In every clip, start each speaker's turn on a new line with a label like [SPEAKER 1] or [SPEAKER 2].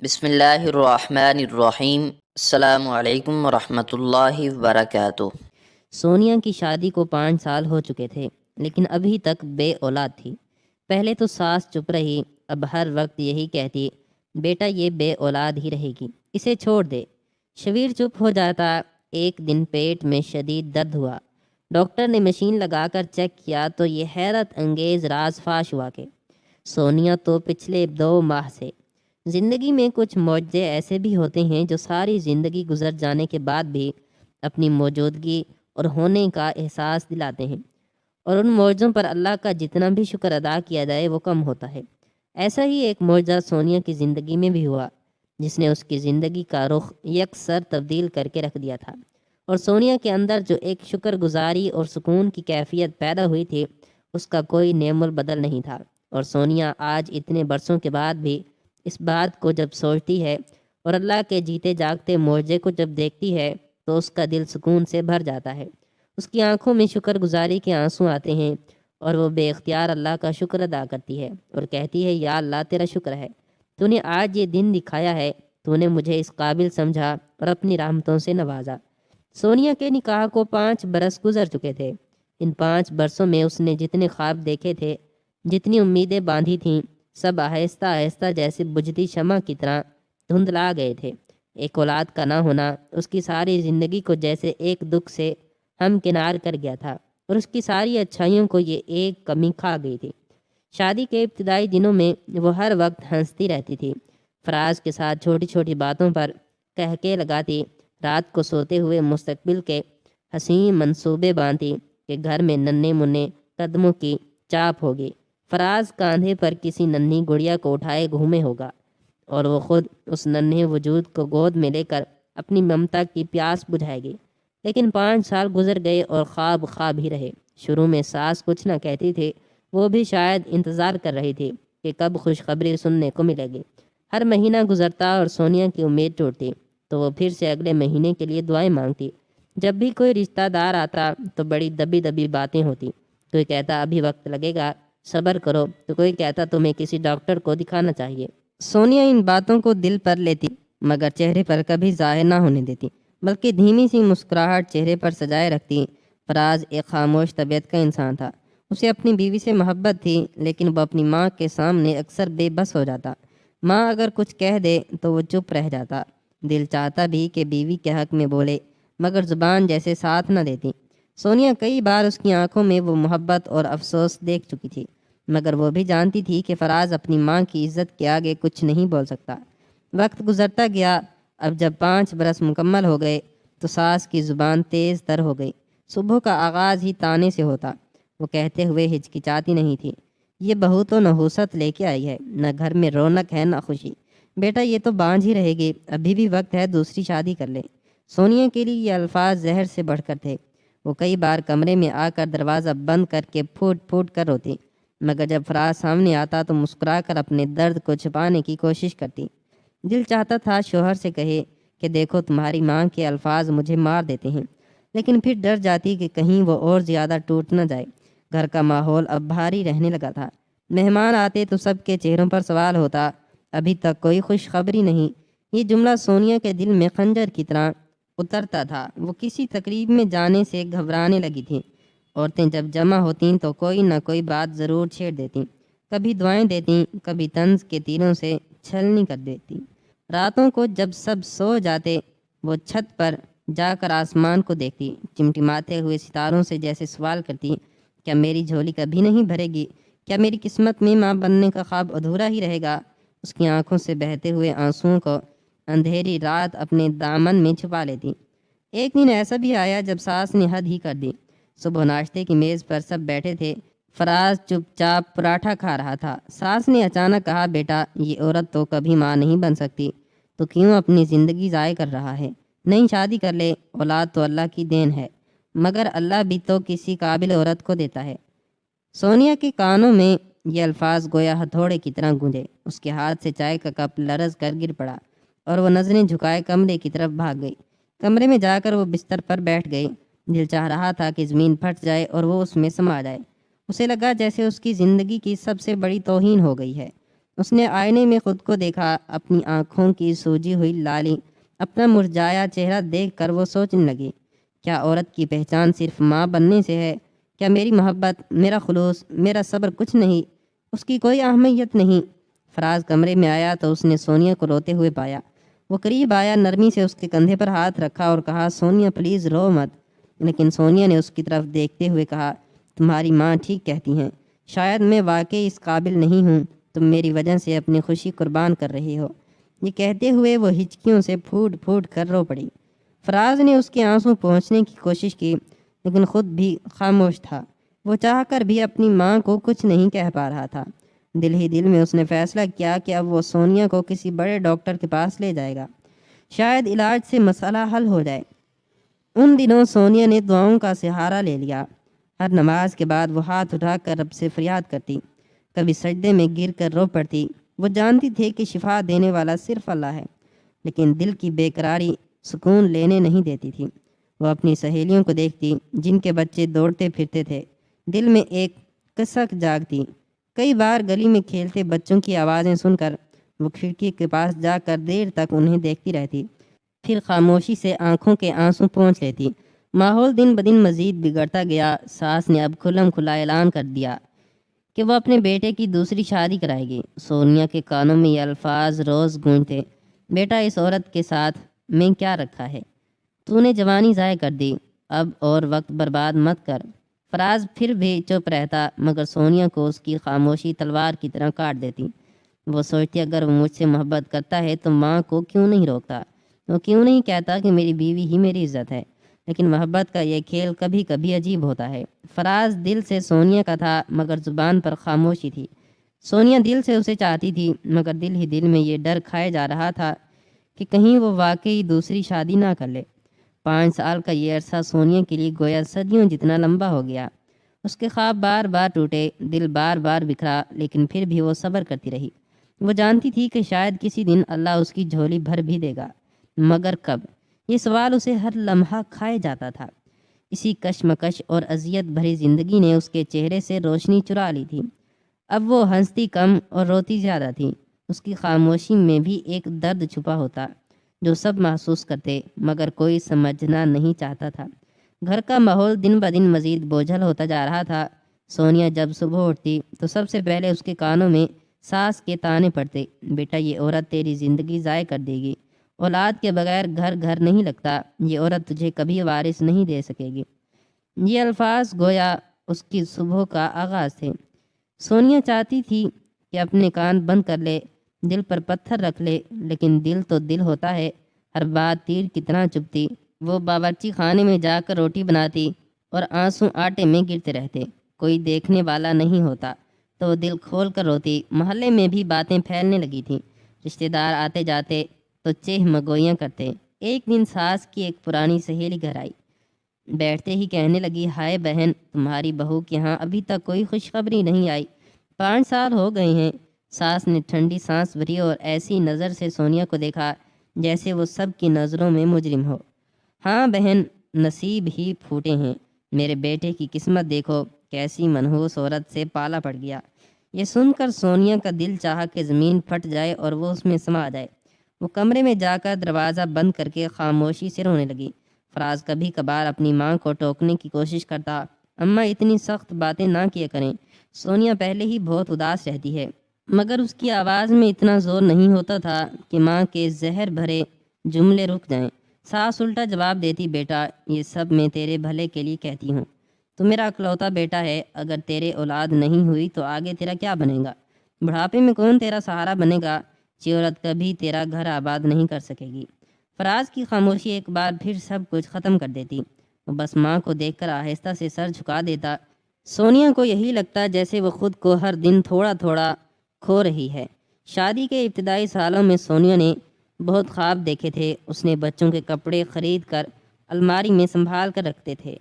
[SPEAKER 1] بسم اللہ الرحمن الرحیم۔ السلام علیکم ورحمۃ اللہ وبرکاتہ۔
[SPEAKER 2] سونیا کی شادی کو 5 سال ہو چکے تھے، لیکن ابھی تک بے اولاد تھی۔ پہلے تو ساس چپ رہی، اب ہر وقت یہی کہتی، بیٹا یہ بے اولاد ہی رہے گی، اسے چھوڑ دے۔ شبیر چپ ہو جاتا۔ ایک دن پیٹ میں شدید درد ہوا۔ ڈاکٹر نے مشین لگا کر چیک کیا تو یہ حیرت انگیز راز فاش ہوا کہ سونیا تو پچھلے 2 ماہ سے زندگی میں کچھ معجزے ایسے بھی ہوتے ہیں جو ساری زندگی گزر جانے کے بعد بھی اپنی موجودگی اور ہونے کا احساس دلاتے ہیں، اور ان معجزوں پر اللہ کا جتنا بھی شکر ادا کیا جائے وہ کم ہوتا ہے۔ ایسا ہی ایک معجزہ سونیا کی زندگی میں بھی ہوا، جس نے اس کی زندگی کا رخ یکسر تبدیل کر کے رکھ دیا تھا، اور سونیا کے اندر جو ایک شکر گزاری اور سکون کی کیفیت پیدا ہوئی تھی اس کا کوئی نعم البدل نہیں تھا۔ اور سونیا آج اتنے برسوں کے بعد بھی اس بات کو جب سوچتی ہے اور اللہ کے جیتے جاگتے معجزے کو جب دیکھتی ہے تو اس کا دل سکون سے بھر جاتا ہے۔ اس کی آنکھوں میں شکر گزاری کے آنسو آتے ہیں، اور وہ بے اختیار اللہ کا شکر ادا کرتی ہے اور کہتی ہے، یا اللہ تیرا شکر ہے، تو نے آج یہ دن دکھایا ہے، تو نے مجھے اس قابل سمجھا اور اپنی رحمتوں سے نوازا۔ سونیا کے نکاح کو 5 برس گزر چکے تھے۔ ان 5 برسوں میں اس نے جتنے خواب دیکھے تھے، جتنی امیدیں باندھی تھیں، سب آہستہ آہستہ جیسے بجھتی شمع کی طرح دھندلا گئے تھے۔ ایک اولاد کا نہ ہونا اس کی ساری زندگی کو جیسے ایک دکھ سے ہم کنار کر گیا تھا، اور اس کی ساری اچھائیوں کو یہ ایک کمی کھا گئی تھی۔ شادی کے ابتدائی دنوں میں وہ ہر وقت ہنستی رہتی تھی، فراز کے ساتھ چھوٹی چھوٹی باتوں پر کہکے لگاتی، رات کو سوتے ہوئے مستقبل کے حسین منصوبے باندھتی کہ گھر میں ننھے منھے قدموں کی چاپ ہوگی، فراز کاندھے پر کسی ننھی گڑیا کو اٹھائے گھومے ہوگا، اور وہ خود اس ننھے وجود کو گود میں لے کر اپنی ممتا کی پیاس بجھائے گی۔ لیکن 5 سال گزر گئے اور خواب خواب ہی رہے۔ شروع میں ساس کچھ نہ کہتی تھی، وہ بھی شاید انتظار کر رہی تھی کہ کب خوشخبری سننے کو ملے گی۔ ہر مہینہ گزرتا اور سونیا کی امید ٹوٹتی تو وہ پھر سے اگلے مہینے کے لیے دعائیں مانگتی۔ جب بھی کوئی رشتہ دار آتا تو بڑی دبی دبی باتیں ہوتی۔ کوئی کہتا ابھی وقت لگے گا، صبر کرو، تو کوئی کہتا تمہیں کسی ڈاکٹر کو دکھانا چاہیے۔ سونیا ان باتوں کو دل پر لیتی، مگر چہرے پر کبھی ظاہر نہ ہونے دیتی، بلکہ دھیمی سی مسکراہٹ چہرے پر سجائے رکھتی۔ فراز ایک خاموش طبیعت کا انسان تھا۔ اسے اپنی بیوی سے محبت تھی، لیکن وہ اپنی ماں کے سامنے اکثر بے بس ہو جاتا۔ ماں اگر کچھ کہہ دے تو وہ چپ رہ جاتا۔ دل چاہتا بھی کہ بیوی کے حق میں بولے، مگر زبان جیسے ساتھ نہ دیتی۔ سونیا کئی بار اس کی آنکھوں میں وہ محبت اور افسوس دیکھ چکی تھی، مگر وہ بھی جانتی تھی کہ فراز اپنی ماں کی عزت کے آگے کچھ نہیں بول سکتا۔ وقت گزرتا گیا۔ اب جب 5 برس مکمل ہو گئے تو ساس کی زبان تیز تر ہو گئی۔ صبح کا آغاز ہی تانے سے ہوتا۔ وہ کہتے ہوئے ہچکچاتی نہیں تھی، یہ بہو تو نحوست لے کے آئی ہے، نہ گھر میں رونق ہے نہ خوشی، بیٹا یہ تو بانجھ ہی رہے گی، ابھی بھی وقت ہے، دوسری شادی کر لے۔ سونیا کے لیے یہ الفاظ زہر سے بڑھ کر تھے۔ وہ کئی بار کمرے میں آ کر دروازہ بند کر کے پھوٹ پھوٹ کر روتی، مگر جب فراز سامنے آتا تو مسکرا کر اپنے درد کو چھپانے کی کوشش کرتی۔ دل چاہتا تھا شوہر سے کہے کہ دیکھو تمہاری ماں کے الفاظ مجھے مار دیتے ہیں، لیکن پھر ڈر جاتی کہ کہیں وہ اور زیادہ ٹوٹ نہ جائے۔ گھر کا ماحول اب بھاری رہنے لگا تھا۔ مہمان آتے تو سب کے چہروں پر سوال ہوتا، ابھی تک کوئی خوشخبری نہیں۔ یہ جملہ سونیا کے دل میں خنجر کی طرح اترتا تھا۔ وہ کسی تقریب میں جانے سے گھبرانے لگی تھی۔ عورتیں جب جمع ہوتیں تو کوئی نہ کوئی بات ضرور چھیڑ دیتیں، کبھی دعائیں دیتیں، کبھی طنز کے تیروں سے چھلنی کر دیتیں۔ راتوں کو جب سب سو جاتے وہ چھت پر جا کر آسمان کو دیکھتی، چمٹماتے ہوئے ستاروں سے جیسے سوال کرتی، کیا میری جھولی کبھی نہیں بھرے گی؟ کیا میری قسمت میں ماں بننے کا خواب ادھورا ہی رہے گا؟ اس کی آنکھوں سے بہتے ہوئے آنسوؤں کو اندھیری رات اپنے دامن میں چھپا لیتی۔ ایک دن ایسا بھی آیا جب ساس نے حد ہی کر دی۔ صبح ناشتے کی میز پر سب بیٹھے تھے۔ فراز چپ چاپ پراٹھا کھا رہا تھا۔ ساس نے اچانک کہا، بیٹا یہ عورت تو کبھی ماں نہیں بن سکتی، تو کیوں اپنی زندگی ضائع کر رہا ہے؟ نہیں شادی کر لے، اولاد تو اللہ کی دین ہے، مگر اللہ بھی تو کسی قابل عورت کو دیتا ہے۔ سونیا کے کانوں میں یہ الفاظ گویا ہتھوڑے کی طرح گونجے۔ اس کے ہاتھ سے چائے کا کپ لرز کر گر پڑا اور وہ نظریں جھکائے کمرے کی طرف بھاگ گئی۔ کمرے میں جا کر وہ بستر پر بیٹھ گئی۔ دل چاہ رہا تھا کہ زمین پھٹ جائے اور وہ اس میں سما جائے۔ اسے لگا جیسے اس کی زندگی کی سب سے بڑی توہین ہو گئی ہے۔ اس نے آئینے میں خود کو دیکھا، اپنی آنکھوں کی سوجی ہوئی لالی، اپنا مرجھایا چہرہ دیکھ کر وہ سوچنے لگی، کیا عورت کی پہچان صرف ماں بننے سے ہے؟ کیا میری محبت، میرا خلوص، میرا صبر کچھ نہیں؟ اس کی کوئی اہمیت نہیں؟ فراز کمرے میں آیا تو اس نے سونیا کو روتے ہوئے پایا۔ وہ قریب آیا، نرمی سے اس کے کندھے پر ہاتھ رکھا اور کہا، سونیا پلیز رو مت۔ لیکن سونیا نے اس کی طرف دیکھتے ہوئے کہا، تمہاری ماں ٹھیک کہتی ہیں، شاید میں واقعی اس قابل نہیں ہوں، تم میری وجہ سے اپنی خوشی قربان کر رہی ہو۔ یہ کہتے ہوئے وہ ہچکیوں سے پھوٹ پھوٹ کر رو پڑی۔ فراز نے اس کے آنسوں پہنچنے کی کوشش کی، لیکن خود بھی خاموش تھا۔ وہ چاہ کر بھی اپنی ماں کو کچھ نہیں کہہ پا رہا تھا۔ دل ہی دل میں اس نے فیصلہ کیا کہ اب وہ سونیا کو کسی بڑے ڈاکٹر کے پاس لے جائے گا، شاید علاج سے مسئلہ حل ہو جائے۔ ان دنوں سونیا نے دعاؤں کا سہارا لے لیا۔ ہر نماز کے بعد وہ ہاتھ اٹھا کر رب سے فریاد کرتی، کبھی سجدے میں گر کر رو پڑتی۔ وہ جانتی تھی کہ شفا دینے والا صرف اللہ ہے، لیکن دل کی بے قراری سکون لینے نہیں دیتی تھی۔ وہ اپنی سہیلیوں کو دیکھتی جن کے بچے دوڑتے پھرتے تھے، دل میں ایک کسک جاگتی۔ کئی بار گلی میں کھیلتے بچوں کی آوازیں سن کر وہ کھڑکی کے پاس جا کر دیر تک انہیں دیکھتی رہتی، پھر خاموشی سے آنکھوں کے آنسوں پونچھ لیتی۔ ماحول دن بدن مزید بگڑتا گیا۔ ساس نے اب کھلم کھلا اعلان کر دیا کہ وہ اپنے بیٹے کی دوسری شادی کرائے گی۔ سونیا کے کانوں میں یہ الفاظ روز گونجتے، بیٹا اس عورت کے ساتھ میں کیا رکھا ہے؟ تو نے جوانی ضائع کر دی، اب اور وقت برباد مت کر۔ فراز پھر بھی چپ رہتا، مگر سونیا کو اس کی خاموشی تلوار کی طرح کاٹ دیتی۔ وہ سوچتی، اگر وہ مجھ سے محبت کرتا ہے تو ماں کو کیوں نہیں روکتا؟ وہ کیوں نہیں کہتا کہ میری بیوی ہی میری عزت ہے؟ لیکن محبت کا یہ کھیل کبھی کبھی عجیب ہوتا ہے۔ فراز دل سے سونیا کا تھا، مگر زبان پر خاموشی تھی۔ سونیا دل سے اسے چاہتی تھی، مگر دل ہی دل میں یہ ڈر کھائے جا رہا تھا کہ کہیں وہ واقعی دوسری شادی نہ کر لے۔ 5 سال کا یہ عرصہ سونیا کے لیے گویا صدیوں جتنا لمبا ہو گیا۔ اس کے خواب بار بار ٹوٹے، دل بار بار بکھرا، لیکن پھر بھی وہ صبر کرتی رہی۔ وہ جانتی تھی کہ شاید کسی دن اللہ اس کی جھولی بھر بھی دے گا، مگر کب؟ یہ سوال اسے ہر لمحہ کھائے جاتا تھا۔ اسی کشمکش اور اذیت بھری زندگی نے اس کے چہرے سے روشنی چرا لی تھی۔ اب وہ ہنستی کم اور روتی زیادہ تھی۔ اس کی خاموشی میں بھی ایک درد چھپا ہوتا جو سب محسوس کرتے، مگر کوئی سمجھنا نہیں چاہتا تھا۔ گھر کا ماحول دن بدن مزید بوجھل ہوتا جا رہا تھا۔ سونیا جب صبح اٹھتی تو سب سے پہلے اس کے کانوں میں ساس کے طعنے پڑتے، بیٹا یہ عورت تیری زندگی ضائع کر دے گی، اولاد کے بغیر گھر گھر نہیں لگتا، یہ عورت تجھے کبھی وارث نہیں دے سکے گی۔ یہ الفاظ گویا اس کی صبح کا آغاز تھے۔ سونیا چاہتی تھی کہ اپنے کان بند کر لے، دل پر پتھر رکھ لے، لیکن دل تو دل ہوتا ہے، ہر بات تیر کی طرح چبھتی۔ وہ باورچی خانے میں جا کر روٹی بناتی اور آنسو آٹے میں گرتے رہتے۔ کوئی دیکھنے والا نہیں ہوتا تو وہ دل کھول کر روتی۔ محلے میں بھی باتیں پھیلنے لگی تھیں، رشتہ دار آتے جاتے تو چہ مگویاں کرتے۔ ایک دن ساس کی ایک پرانی سہیلی گھر آئی، بیٹھتے ہی کہنے لگی، ہائے بہن، تمہاری بہو کے یہاں ابھی تک کوئی خوشخبری نہیں آئی، 5 سال ہو گئے ہیں۔ ساس نے ٹھنڈی سانس بھری اور ایسی نظر سے سونیا کو دیکھا جیسے وہ سب کی نظروں میں مجرم ہو۔ ہاں بہن، نصیب ہی پھوٹے ہیں، میرے بیٹے کی قسمت دیکھو، کیسی منحوس عورت سے پالا پڑ گیا۔ یہ سن کر سونیا کا دل چاہا کہ زمین پھٹ جائے اور وہ اس میں سما جائے۔ وہ کمرے میں جا کر دروازہ بند کر کے خاموشی سے رونے لگی۔ فراز کبھی کبھار اپنی ماں کو ٹوکنے کی کوشش کرتا، اماں اتنی سخت باتیں نہ کیا کریں، سونیا پہلے ہی بہت اداس رہتی ہے، مگر اس کی آواز میں اتنا زور نہیں ہوتا تھا کہ ماں کے زہر بھرے جملے رک جائیں۔ ساس الٹا جواب دیتی، بیٹا یہ سب میں تیرے بھلے کے لیے کہتی ہوں، تو میرا اکلوتا بیٹا ہے، اگر تیرے اولاد نہیں ہوئی تو آگے تیرا کیا بنے گا؟ بڑھاپے میں کون تیرا سہارا بنے گا؟ یہ عورت کبھی تیرا گھر آباد نہیں کر سکے گی۔ فراز کی خاموشی ایک بار پھر سب کچھ ختم کر دیتی۔ وہ بس ماں کو دیکھ کر آہستہ سے سر جھکا دیتا۔ سونیا کو یہی لگتا جیسے وہ خود کو ہر دن تھوڑا تھوڑا کھو رہی ہے۔ شادی کے ابتدائی سالوں میں سونیا نے بہت خواب دیکھے تھے۔ اس نے بچوں کے کپڑے خرید کر الماری میں سنبھال کر رکھتے تھے،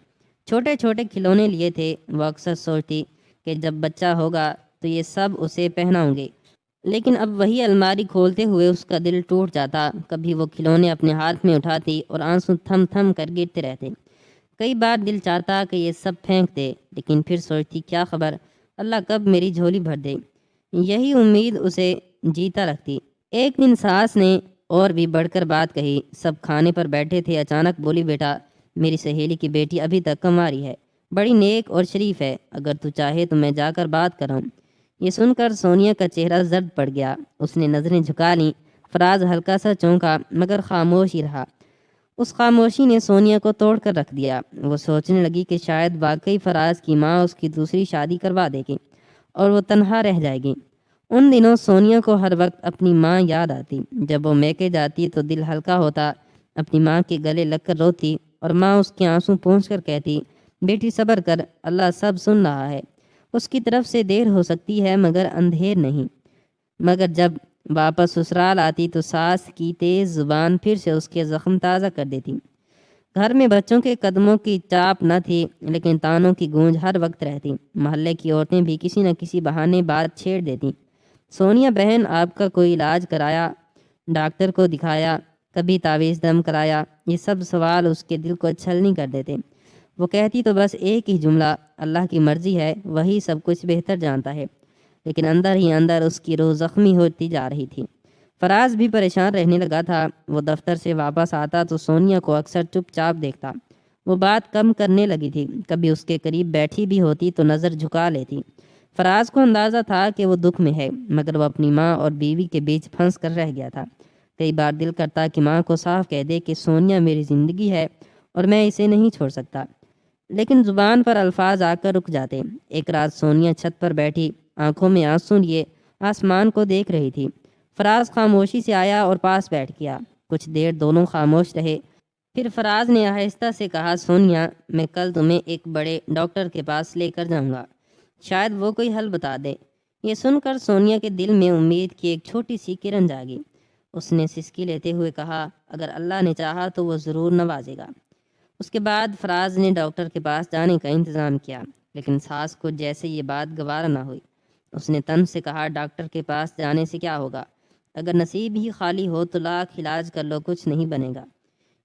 [SPEAKER 2] چھوٹے چھوٹے کھلونے لیے تھے۔ وہ اکثر سوچتی کہ جب بچہ ہوگا تو یہ سب اسے پہناؤں گے، لیکن اب وہی الماری کھولتے ہوئے اس کا دل ٹوٹ جاتا۔ کبھی وہ کھلونے اپنے ہاتھ میں اٹھاتی اور آنسو تھم تھم کر گرتے رہتے۔ کئی بار دل چاہتا کہ یہ سب پھینک دے، لیکن پھر سوچتی، کیا خبر اللہ کب میری جھولی بھر دے۔ یہی امید اسے جیتا رکھتی۔ ایک دن ساس نے اور بھی بڑھ کر بات کہی۔ سب کھانے پر بیٹھے تھے، اچانک بولی، بیٹا میری سہیلی کی بیٹی ابھی تک کنواری ہے، بڑی نیک اور شریف ہے، اگر تو چاہے تو میں جا کر بات کراؤں۔ یہ سن کر سونیا کا چہرہ زرد پڑ گیا، اس نے نظریں جھکا لیں۔ فراز ہلکا سا چونکا مگر خاموش ہی رہا۔ اس خاموشی نے سونیا کو توڑ کر رکھ دیا۔ وہ سوچنے لگی کہ شاید واقعی فراز کی ماں اس کی دوسری شادی کروا دے گی اور وہ تنہا رہ جائے گی۔ ان دنوں سونیا کو ہر وقت اپنی ماں یاد آتی۔ جب وہ میکے جاتی تو دل ہلکا ہوتا، اپنی ماں کے گلے لگ کر روتی اور ماں اس کے آنسوں پونچھ کر کہتی، بیٹی صبر کر، اللہ سب سن رہا ہے، اس کی طرف سے دیر ہو سکتی ہے مگر اندھیر نہیں۔ مگر جب واپس سسرال آتی تو ساس کی تیز زبان پھر سے اس کے زخم تازہ کر دیتی۔ گھر میں بچوں کے قدموں کی چاپ نہ تھی لیکن تانوں کی گونج ہر وقت رہتی۔ محلے کی عورتیں بھی کسی نہ کسی بہانے بات چھیڑ دیتی، سونیا بہن آپ کا کوئی علاج کرایا، ڈاکٹر کو دکھایا، کبھی تعویذ دم کرایا؟ یہ سب سوال اس کے دل کو چھلنی کر دیتے۔ وہ کہتی تو بس ایک ہی جملہ، اللہ کی مرضی ہے، وہی سب کچھ بہتر جانتا ہے، لیکن اندر ہی اندر اس کی روح زخمی ہوتی جا رہی تھی۔ فراز بھی پریشان رہنے لگا تھا۔ وہ دفتر سے واپس آتا تو سونیا کو اکثر چپ چاپ دیکھتا۔ وہ بات کم کرنے لگی تھی، کبھی اس کے قریب بیٹھی بھی ہوتی تو نظر جھکا لیتی۔ فراز کو اندازہ تھا کہ وہ دکھ میں ہے، مگر وہ اپنی ماں اور بیوی کے بیچ پھنس کر رہ گیا تھا۔ کئی بار دل کرتا کہ ماں کو صاف کہہ دے کہ سونیا میری زندگی ہے اور میں اسے نہیں چھوڑ سکتا، لیکن زبان پر الفاظ آ کر رک جاتے۔ ایک رات سونیا چھت پر بیٹھی، آنکھوں میں آنسو لیے آسمان کو دیکھ رہی تھی۔ فراز خاموشی سے آیا اور پاس بیٹھ گیا۔ کچھ دیر دونوں خاموش رہے، پھر فراز نے آہستہ سے کہا، سونیا میں کل تمہیں ایک بڑے ڈاکٹر کے پاس لے کر جاؤں گا، شاید وہ کوئی حل بتا دے۔ یہ سن کر سونیا کے دل میں امید کی ایک چھوٹی سی کرن جاگی۔ اس نے سسکی لیتے ہوئے کہا، اگر اللہ نے چاہا تو وہ ضرور نوازے گا۔ اس کے بعد فراز نے ڈاکٹر کے پاس جانے کا انتظام کیا، لیکن ساس کو جیسے یہ بات گوارا نہ ہوئی۔ اس نے تن سے کہا، ڈاکٹر کے پاس جانے سے کیا ہوگا؟ اگر نصیب ہی خالی ہو تو لاکھ علاج کر لو، کچھ نہیں بنے گا۔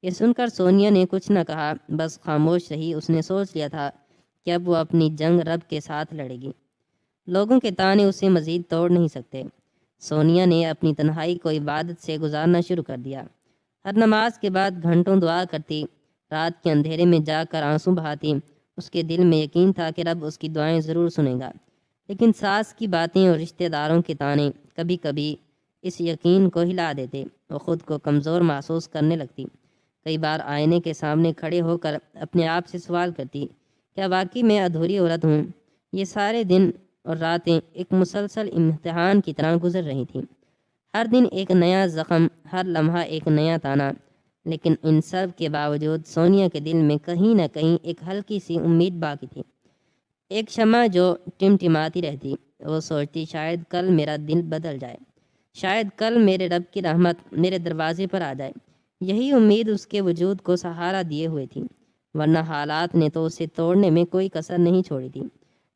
[SPEAKER 2] یہ سن کر سونیا نے کچھ نہ کہا، بس خاموش رہی۔ اس نے سوچ لیا تھا کہ اب وہ اپنی جنگ رب کے ساتھ لڑے گی، لوگوں کے تانے اسے مزید توڑ نہیں سکتے۔ سونیا نے اپنی تنہائی کو عبادت سے گزارنا شروع کر دیا۔ ہر نماز کے بعد گھنٹوں دعا کرتی، رات کے اندھیرے میں جا کر آنسو بہاتی۔ اس کے دل میں یقین تھا کہ رب اس کی دعائیں ضرور سنے گا، لیکن ساس کی باتیں اور رشتہ داروں کے تانے کبھی کبھی اس یقین کو ہلا دیتے۔ وہ خود کو کمزور محسوس کرنے لگتی۔ کئی بار آئینے کے سامنے کھڑے ہو کر اپنے آپ سے سوال کرتی، کیا واقعی میں ادھوری عورت ہوں؟ یہ سارے دن اور راتیں ایک مسلسل امتحان کی طرح گزر رہی تھیں، ہر دن ایک نیا زخم، ہر لمحہ ایک نیا تانا۔ لیکن ان سب کے باوجود سونیا کے دل میں کہیں نہ کہیں ایک ہلکی سی امید باقی تھی، ایک شمع جو ٹمٹماتی رہتی۔ وہ سوچتی، شاید کل میرا دل بدل جائے، شاید کل میرے رب کی رحمت میرے دروازے پر آ جائے۔ یہی امید اس کے وجود کو سہارا دیے ہوئے تھی، ورنہ حالات نے تو اسے توڑنے میں کوئی کسر نہیں چھوڑی تھی۔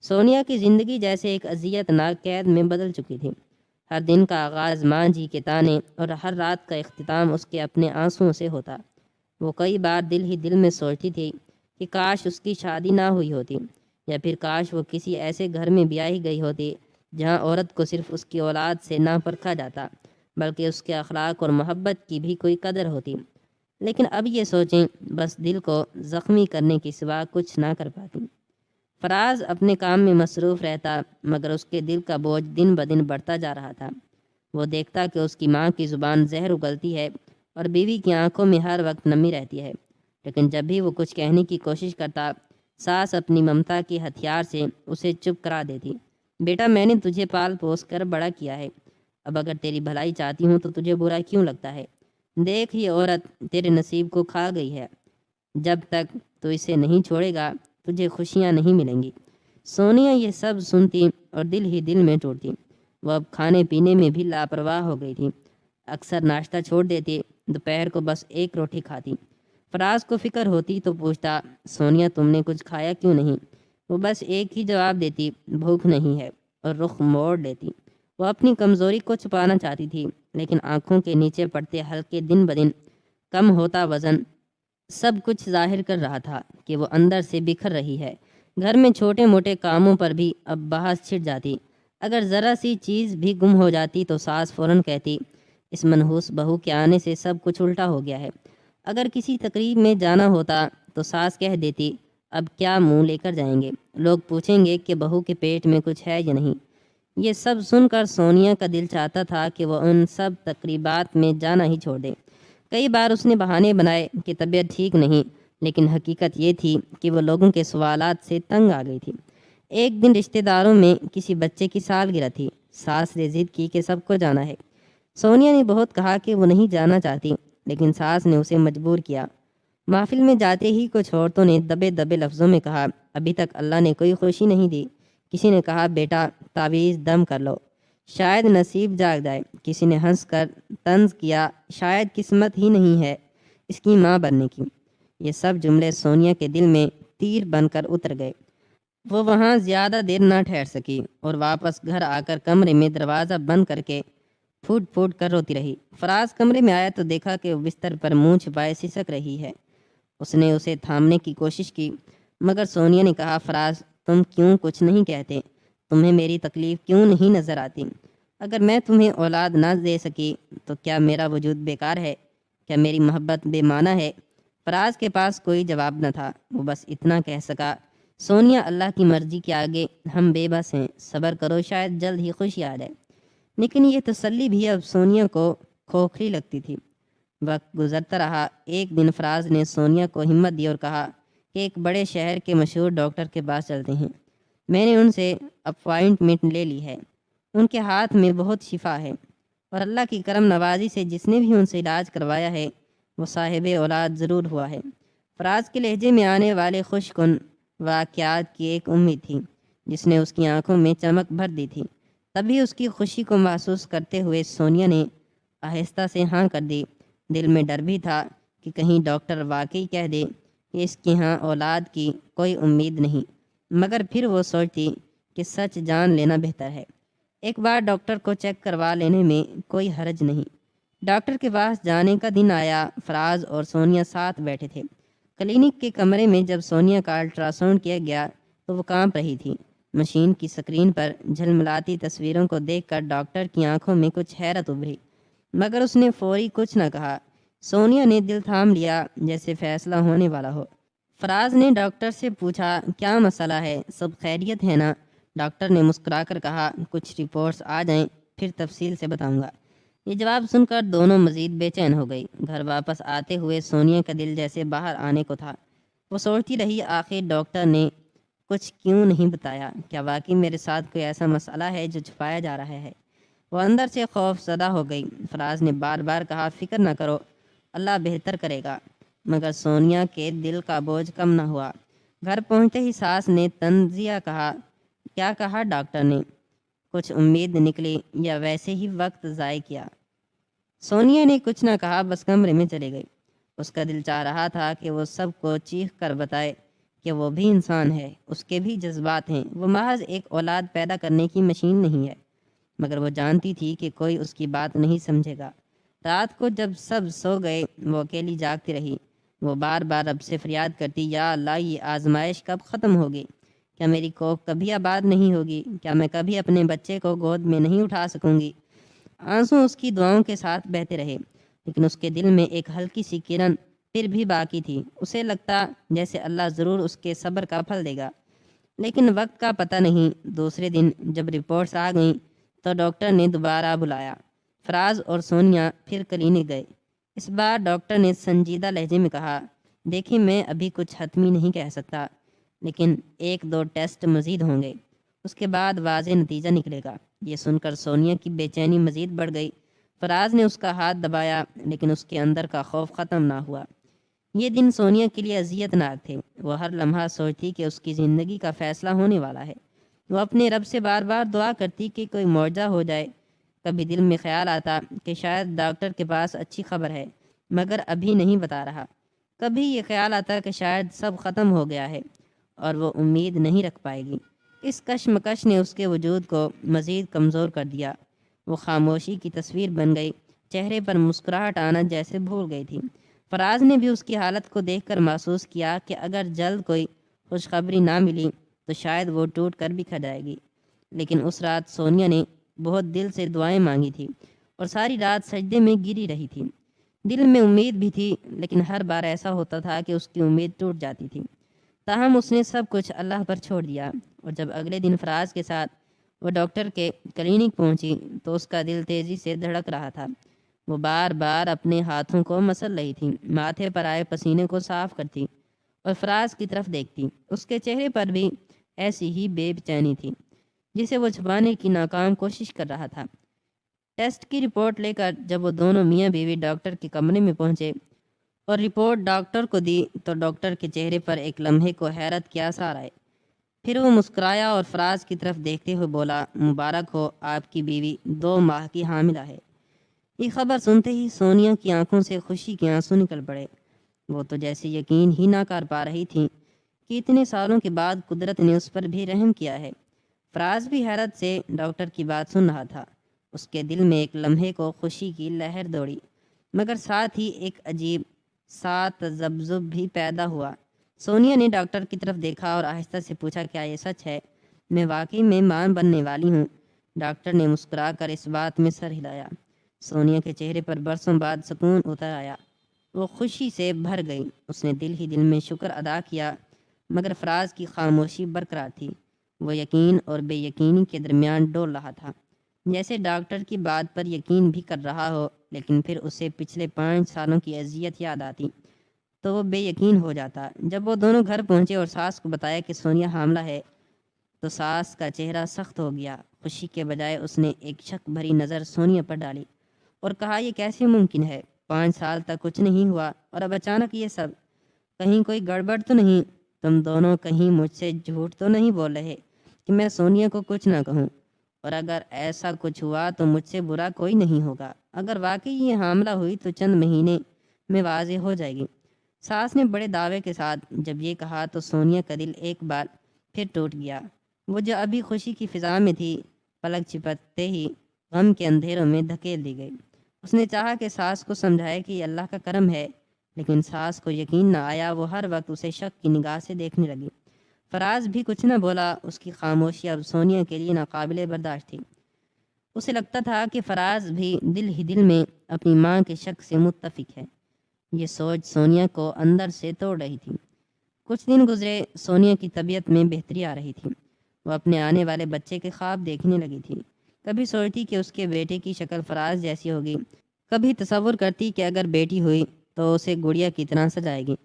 [SPEAKER 2] سونیا کی زندگی جیسے ایک اذیت ناک قید میں بدل چکی تھی۔ ہر دن کا آغاز ماں جی کے تانے اور ہر رات کا اختتام اس کے اپنے آنسوؤں سے ہوتا۔ وہ کئی بار دل ہی دل میں سوچتی تھی کہ کاش اس کی شادی نہ ہوئی ہوتی، یا پھر کاش وہ کسی ایسے گھر میں بیاہی گئی ہوتی جہاں عورت کو صرف اس کی اولاد سے نہ پرکھا جاتا بلکہ اس کے اخلاق اور محبت کی بھی کوئی قدر ہوتی۔ لیکن اب یہ سوچیں بس دل کو زخمی کرنے کی سوا کچھ نہ کر پاتی۔ فراز اپنے کام میں مصروف رہتا مگر اس کے دل کا بوجھ دن بدن بڑھتا جا رہا تھا۔ وہ دیکھتا کہ اس کی ماں کی زبان زہر اگلتی ہے اور بیوی کی آنکھوں میں ہر وقت نمی رہتی ہے، لیکن جب بھی وہ کچھ کہنے کی کوشش کرتا، ساس اپنی ممتا کے ہتھیار سے اسے چپ کرا دیتی۔ بیٹا میں نے تجھے پال پوس کر بڑا کیا ہے، اب اگر تیری بھلائی چاہتی ہوں تو تجھے برا کیوں لگتا ہے؟ دیکھ یہ عورت تیرے نصیب کو کھا گئی ہے، جب تک تو اسے نہیں چھوڑے گا تجھے خوشیاں نہیں ملیں گی۔ سونیا یہ سب سنتی اور دل ہی دل میں ٹوٹتی۔ وہ اب کھانے پینے میں بھی لاپرواہ ہو گئی تھی، اکثر ناشتہ چھوڑ دیتی، دوپہر کو بس ایک روٹی کھاتی۔ فراز کو فکر ہوتی تو پوچھتا، سونیا تم نے کچھ کھایا کیوں نہیں؟ وہ بس ایک ہی جواب دیتی، بھوک نہیں ہے، اور رخ موڑ لیتی۔ وہ اپنی کمزوری کو چھپانا چاہتی تھی، لیکن آنکھوں کے نیچے پڑتے ہلکے دن بدن کم ہوتا وزن سب کچھ ظاہر کر رہا تھا کہ وہ اندر سے بکھر رہی ہے۔ گھر میں چھوٹے موٹے کاموں پر بھی اب بحث چھڑ جاتی، اگر ذرا سی چیز بھی گم ہو جاتی تو ساس فوراً کہتی اس منحوس بہو کے آنے سے سب کچھ الٹا ہو گیا ہے۔ اگر کسی تقریب میں جانا ہوتا تو ساس کہہ دیتی اب کیا منہ لے کر جائیں گے، لوگ پوچھیں گے کہ بہو کے پیٹ میں کچھ ہے یا نہیں۔ یہ سب سن کر سونیا کا دل چاہتا تھا کہ وہ ان سب تقریبات میں جانا ہی چھوڑ دے۔ کئی بار اس نے بہانے بنائے کہ طبیعت ٹھیک نہیں، لیکن حقیقت یہ تھی کہ وہ لوگوں کے سوالات سے تنگ آ گئی تھی۔ ایک دن رشتہ داروں میں کسی بچے کی سالگرہ تھی۔ ساس نے ضد کی کہ سب کو جانا ہے۔ سونیا نے بہت کہا کہ وہ نہیں جانا چاہتی، لیکن ساس نے اسے مجبور کیا۔ محفل میں جاتے ہی کچھ عورتوں نے دبے دبے لفظوں میں کہا ابھی تک اللہ نے کوئی خوشی نہیں دی۔ کسی نے کہا بیٹا تعویذ دم کر لو، شاید نصیب جاگ جائے۔ کسی نے ہنس کر طنز کیا شاید قسمت ہی نہیں ہے اس کی ماں بننے کی۔ یہ سب جملے سونیا کے دل میں تیر بن کر اتر گئے۔ وہ وہاں زیادہ دیر نہ ٹھہر سکی اور واپس گھر آ کر کمرے میں دروازہ بند کر کے پھوٹ پھوٹ کر روتی رہی۔ فراز کمرے میں آیا تو دیکھا کہ وہ بستر پر منہ چھپائے سسک رہی ہے۔ اس نے اسے تھامنے کی کوشش کی، مگر سونیا نے کہا فراز تم کیوں کچھ نہیں کہتے؟ تمہیں میری تکلیف کیوں نہیں نظر آتی؟ اگر میں تمہیں اولاد نہ دے سکی تو کیا میرا وجود بیکار ہے؟ کیا میری محبت بے معنی ہے؟ فراز کے پاس کوئی جواب نہ تھا۔ وہ بس اتنا کہہ سکا سونیا اللہ کی مرضی کے آگے ہم بے بس ہیں، صبر کرو شاید جلد ہی خوشی آ جائے۔ لیکن یہ تسلی بھی اب سونیا کو کھوکھلی لگتی تھی۔ وقت گزرتا رہا۔ ایک دن فراز نے سونیا کو ہمت دی اور کہا کہ ایک بڑے شہر کے مشہور ڈاکٹر کے پاس چلتے ہیں۔ میں نے ان سے اپوائنٹمنٹ لے لی ہے۔ ان کے ہاتھ میں بہت شفا ہے اور اللہ کی کرم نوازی سے جس نے بھی ان سے علاج کروایا ہے وہ صاحب اولاد ضرور ہوا ہے۔ فراز کے لہجے میں آنے والے خوش کن واقعات کی ایک امید تھی جس نے اس کی آنکھوں میں چمک بھر دی تھی۔ تبھی اس کی خوشی کو محسوس کرتے ہوئے سونیا نے آہستہ سے ہاں کر دی۔ دل میں ڈر بھی تھا کہ کہیں ڈاکٹر واقعی کہہ دے کہ اس کے ہاں اولاد کی کوئی امید نہیں، مگر پھر وہ سوچتی کہ سچ جان لینا بہتر ہے۔ ایک بار ڈاکٹر کو چیک کروا لینے میں کوئی حرج نہیں۔ ڈاکٹر کے پاس جانے کا دن آیا۔ فراز اور سونیا ساتھ بیٹھے تھے۔ کلینک کے کمرے میں جب سونیا کا الٹرا ساؤنڈ کیا گیا تو وہ کانپ رہی تھی۔ مشین کی سکرین پر جھلملاتی تصویروں کو دیکھ کر ڈاکٹر کی آنکھوں میں کچھ حیرت ابھری، مگر اس نے فوری کچھ نہ کہا۔ سونیا نے دل تھام لیا جیسے فیصلہ ہونے والا ہو۔ فراز نے ڈاکٹر سے پوچھا کیا مسئلہ ہے، سب خیریت ہے نا؟ ڈاکٹر نے مسکرا کر کہا کچھ رپورٹس آ جائیں پھر تفصیل سے بتاؤں گا۔ یہ جواب سن کر دونوں مزید بے چین ہو گئی۔ گھر واپس آتے ہوئے سونیا کا دل جیسے باہر آنے کو تھا۔ وہ سوچتی رہی آخر ڈاکٹر نے کچھ کیوں نہیں بتایا؟ کیا واقعی میرے ساتھ کوئی ایسا مسئلہ ہے جو چھپایا جا رہا ہے؟ وہ اندر سے خوف زدہ ہو گئی۔ فراز نے بار بار کہا فکر نہ کرو، اللہ بہتر کرے گا، مگر سونیا کے دل کا بوجھ کم نہ ہوا۔ گھر پہنچتے ہی ساس نے تنزیہ کہا کیا کہا ڈاکٹر نے؟ کچھ امید نکلی یا ویسے ہی وقت ضائع کیا؟ سونیا نے کچھ نہ کہا، بس کمرے میں چلے گئی۔ اس کا دل چاہ رہا تھا کہ وہ سب کو چیخ کر بتائے کہ وہ بھی انسان ہے، اس کے بھی جذبات ہیں، وہ محض ایک اولاد پیدا کرنے کی مشین نہیں ہے، مگر وہ جانتی تھی کہ کوئی اس کی بات نہیں سمجھے گا۔ رات کو جب سب سو گئے وہ اکیلی جاگتی رہی۔ وہ بار بار رب سے فریاد کرتی یا اللہ یہ آزمائش کب ختم ہوگی؟ کیا میری کوکھ کبھی آباد نہیں ہوگی؟ کیا میں کبھی اپنے بچے کو گود میں نہیں اٹھا سکوں گی؟ آنسو اس کی دعاؤں کے ساتھ بہتے رہے، لیکن اس کے دل میں ایک ہلکی سی کرن پھر بھی باقی تھی۔ اسے لگتا جیسے اللہ ضرور اس کے صبر کا پھل دے گا، لیکن وقت کا پتہ نہیں۔ دوسرے دن جب رپورٹس آ گئیں تو ڈاکٹر نے دوبارہ بلایا۔ فراز اور سونیا پھر کلینک گئے۔ اس بار ڈاکٹر نے سنجیدہ لہجے میں کہا دیکھیں میں ابھی کچھ حتمی نہیں کہہ سکتا، لیکن 1-2 ٹیسٹ مزید ہوں گے، اس کے بعد واضح نتیجہ نکلے گا۔ یہ سن کر سونیا کی بے چینی مزید بڑھ گئی۔ فراز نے اس کا ہاتھ دبایا، لیکن اس کے اندر کا خوف ختم نہ ہوا۔ یہ دن سونیا کے لیے اذیت ناک تھے۔ وہ ہر لمحہ سوچتی کہ اس کی زندگی کا فیصلہ ہونے والا ہے۔ وہ اپنے رب سے بار بار دعا کرتی کہ کوئی معجزہ ہو جائے۔ کبھی دل میں خیال آتا کہ شاید ڈاکٹر کے پاس اچھی خبر ہے، مگر ابھی نہیں بتا رہا۔ کبھی یہ خیال آتا کہ شاید سب ختم ہو گیا ہے اور وہ امید نہیں رکھ پائے گی۔ اس کشمکش نے اس کے وجود کو مزید کمزور کر دیا۔ وہ خاموشی کی تصویر بن گئی، چہرے پر مسکراہٹ آنا جیسے بھول گئی تھی۔ فراز نے بھی اس کی حالت کو دیکھ کر محسوس کیا کہ اگر جلد کوئی خوشخبری نہ ملی تو شاید وہ ٹوٹ کر بکھر جائے گی۔ لیکن اس رات سونیا نے بہت دل سے دعائیں مانگی تھی اور ساری رات سجدے میں گری رہی تھی۔ دل میں امید بھی تھی، لیکن ہر بار ایسا ہوتا تھا کہ اس کی امید ٹوٹ جاتی تھی۔ تاہم اس نے سب کچھ اللہ پر چھوڑ دیا، اور جب اگلے دن فراز کے ساتھ وہ ڈاکٹر کے کلینک پہنچی تو اس کا دل تیزی سے دھڑک رہا تھا۔ وہ بار بار اپنے ہاتھوں کو مسل رہی تھی، ماتھے پر آئے پسینے کو صاف کرتی اور فراز کی طرف دیکھتی۔ اس کے چہرے پر بھی ایسی ہی بے چینی تھی جسے وہ چھپانے کی ناکام کوشش کر رہا تھا۔ ٹیسٹ کی رپورٹ لے کر جب وہ دونوں میاں بیوی ڈاکٹر کے کمرے میں پہنچے اور رپورٹ ڈاکٹر کو دی تو ڈاکٹر کے چہرے پر ایک لمحے کو حیرت کے آثار آئے۔ پھر وہ مسکرایا اور فراز کی طرف دیکھتے ہوئے بولا، مبارک ہو، آپ کی بیوی 2 ماہ کی حاملہ ہے۔ یہ خبر سنتے ہی سونیا کی آنکھوں سے خوشی کے آنسو نکل پڑے۔ وہ تو جیسے یقین ہی نہ کر پا رہی تھی کہ اتنے سالوں کے بعد قدرت نے اس پر بھی رحم کیا ہے۔ فراز بھی حیرت سے ڈاکٹر کی بات سن رہا تھا۔ اس کے دل میں ایک لمحے کو خوشی کی لہر دوڑی، مگر ساتھ ہی ایک عجیب سا تذبذب بھی پیدا ہوا۔ سونیا نے ڈاکٹر کی طرف دیکھا اور آہستہ سے پوچھا، کیا یہ سچ ہے؟ میں واقعی میں ماں بننے والی ہوں؟ ڈاکٹر نے مسکرا کر اس بات میں سر ہلایا۔ سونیا کے چہرے پر برسوں بعد سکون اتر آیا۔ وہ خوشی سے بھر گئی۔ اس نے دل ہی دل میں شکر ادا کیا، مگر فراز کی خاموشی برقرار تھی۔ وہ یقین اور بے یقینی کے درمیان ڈول رہا تھا، جیسے ڈاکٹر کی بات پر یقین بھی کر رہا ہو، لیکن پھر اسے پچھلے 5 سالوں کی اذیت یاد آتی تو وہ بے یقین ہو جاتا۔ جب وہ دونوں گھر پہنچے اور ساس کو بتایا کہ سونیا حاملہ ہے تو ساس کا چہرہ سخت ہو گیا۔ خوشی کے بجائے اس نے ایک شک بھری نظر سونیا پر ڈالی اور کہا، یہ کیسے ممکن ہے؟ 5 سال تک کچھ نہیں ہوا اور اب اچانک یہ سب؟ کہیں کوئی گڑبڑ تو نہیں؟ تم دونوں کہیں مجھ سے جھوٹ تو نہیں بول رہے کہ میں سونیا کو کچھ نہ کہوں؟ اور اگر ایسا کچھ ہوا تو مجھ سے برا کوئی نہیں ہوگا۔ اگر واقعی یہ حاملہ ہوئی تو چند مہینے میں واضح ہو جائے گی۔ ساس نے بڑے دعوے کے ساتھ جب یہ کہا تو سونیا کا دل ایک بار پھر ٹوٹ گیا۔ وہ جو ابھی خوشی کی فضا میں تھی، پلک چھپتے ہی غم کے اندھیروں میں دھکیل دی گئی۔ اس نے چاہا کہ ساس کو سمجھائے کہ یہ اللہ کا کرم ہے، لیکن ساس کو یقین نہ آیا۔ وہ ہر وقت اسے شک کی نگاہ سے دیکھنے لگی۔ فراز بھی کچھ نہ بولا۔ اس کی خاموشی اب سونیا کے لیے ناقابل برداشت تھی۔ اسے لگتا تھا کہ فراز بھی دل ہی دل میں اپنی ماں کے شک سے متفق ہے۔ یہ سوچ سونیا کو اندر سے توڑ رہی تھی۔ کچھ دن گزرے، سونیا کی طبیعت میں بہتری آ رہی تھی۔ وہ اپنے آنے والے بچے کے خواب دیکھنے لگی تھی۔ کبھی سوچتی کہ اس کے بیٹے کی شکل فراز جیسی ہوگی، کبھی تصور کرتی کہ اگر بیٹی ہوئی تو اسے گڑیا کی طرح سجائے گی،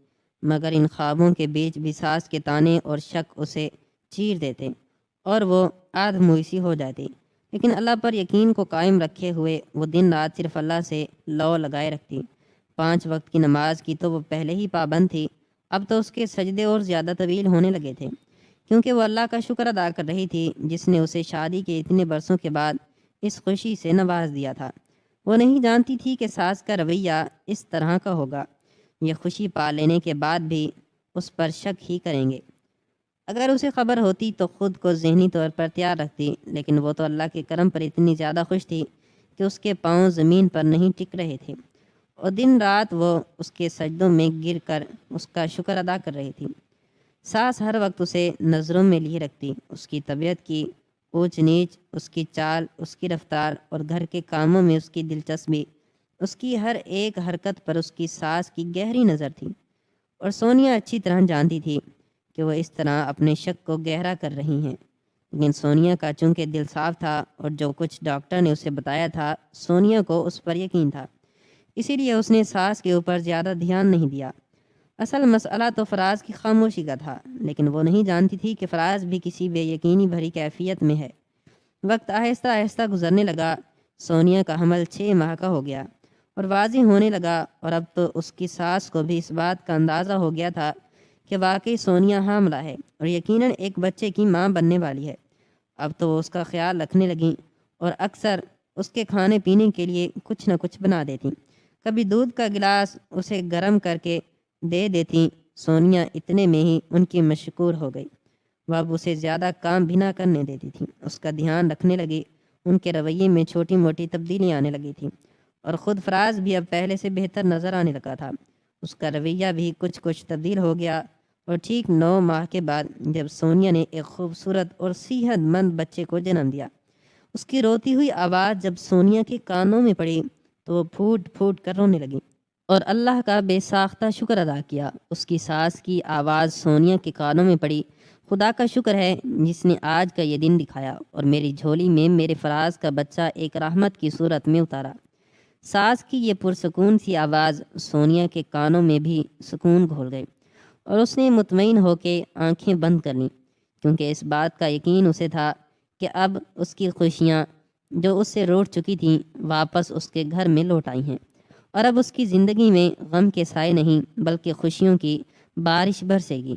[SPEAKER 2] مگر ان خوابوں کے بیچ بھی ساس کے تانے اور شک اسے چیر دیتے اور وہ آدھ مویسی ہو جاتی۔ لیکن اللہ پر یقین کو قائم رکھے ہوئے وہ دن رات صرف اللہ سے لو لگائے رکھتی۔ 5 وقت کی نماز کی تو وہ پہلے ہی پابند تھی، اب تو اس کے سجدے اور زیادہ طویل ہونے لگے تھے، کیونکہ وہ اللہ کا شکر ادا کر رہی تھی جس نے اسے شادی کے اتنے برسوں کے بعد اس خوشی سے نواز دیا تھا۔ وہ نہیں جانتی تھی کہ ساس کا رویہ اس طرح کا ہوگا۔ یہ خوشی پا لینے کے بعد بھی اس پر شک ہی کریں گے۔ اگر اسے خبر ہوتی تو خود کو ذہنی طور پر تیار رکھتی، لیکن وہ تو اللہ کے کرم پر اتنی زیادہ خوش تھی کہ اس کے پاؤں زمین پر نہیں ٹک رہے تھے، اور دن رات وہ اس کے سجدوں میں گر کر اس کا شکر ادا کر رہی تھی۔ ساس ہر وقت اسے نظروں میں لیے رکھتی، اس کی طبیعت کی اونچ نیچ، اس کی چال، اس کی رفتار اور گھر کے کاموں میں اس کی دلچسپی، اس کی ہر ایک حرکت پر اس کی ساس کی گہری نظر تھی۔ اور سونیا اچھی طرح جانتی تھی کہ وہ اس طرح اپنے شک کو گہرا کر رہی ہیں، لیکن سونیا کا چونکہ دل صاف تھا اور جو کچھ ڈاکٹر نے اسے بتایا تھا سونیا کو اس پر یقین تھا، اسی لیے اس نے ساس کے اوپر زیادہ دھیان نہیں دیا۔ اصل مسئلہ تو فراز کی خاموشی کا تھا، لیکن وہ نہیں جانتی تھی کہ فراز بھی کسی بے یقینی بھری کیفیت میں ہے۔ وقت آہستہ آہستہ گزرنے لگا۔ سونیا کا حمل 6 ماہ کا ہو گیا اور واضح ہونے لگا، اور اب تو اس کی ساس کو بھی اس بات کا اندازہ ہو گیا تھا کہ واقعی سونیا حاملہ ہے اور یقیناً ایک بچے کی ماں بننے والی ہے۔ اب تو وہ اس کا خیال رکھنے لگیں اور اکثر اس کے کھانے پینے کے لیے کچھ نہ کچھ بنا دیتی۔ کبھی دودھ کا گلاس اسے گرم کر کے دے دیتی۔ سونیا اتنے میں ہی ان کی مشکور ہو گئی۔ وہ اب اسے زیادہ کام بھی نہ کرنے دیتی تھی، اس کا دھیان رکھنے لگی۔ ان کے رویے میں چھوٹی موٹی تبدیلیاں آنے لگی تھیں، اور خود فراز بھی اب پہلے سے بہتر نظر آنے لگا تھا۔ اس کا رویہ بھی کچھ تبدیل ہو گیا اور ٹھیک 9 ماہ کے بعد جب سونیا نے ایک خوبصورت اور صحت مند بچے کو جنم دیا، اس کی روتی ہوئی آواز جب سونیا کے کانوں میں پڑی تو وہ پھوٹ پھوٹ کر رونے لگی اور اللہ کا بے ساختہ شکر ادا کیا۔ اس کی ساس کی آواز سونیا کے کانوں میں پڑی، خدا کا شکر ہے جس نے آج کا یہ دن دکھایا اور میری جھولی میں میرے فراز کا بچہ ایک رحمت کی صورت میں اتارا۔ ساس کی یہ پرسکون سی آواز سونیا کے کانوں میں بھی سکون گھول گئی اور اس نے مطمئن ہو کے آنکھیں بند کر لیں، کیونکہ اس بات کا یقین اسے تھا کہ اب اس کی خوشیاں جو اس سے روٹ چکی تھیں واپس اس کے گھر میں لوٹ آئی ہیں، اور اب اس کی زندگی میں غم کے سائے نہیں بلکہ خوشیوں کی بارش برسے گی۔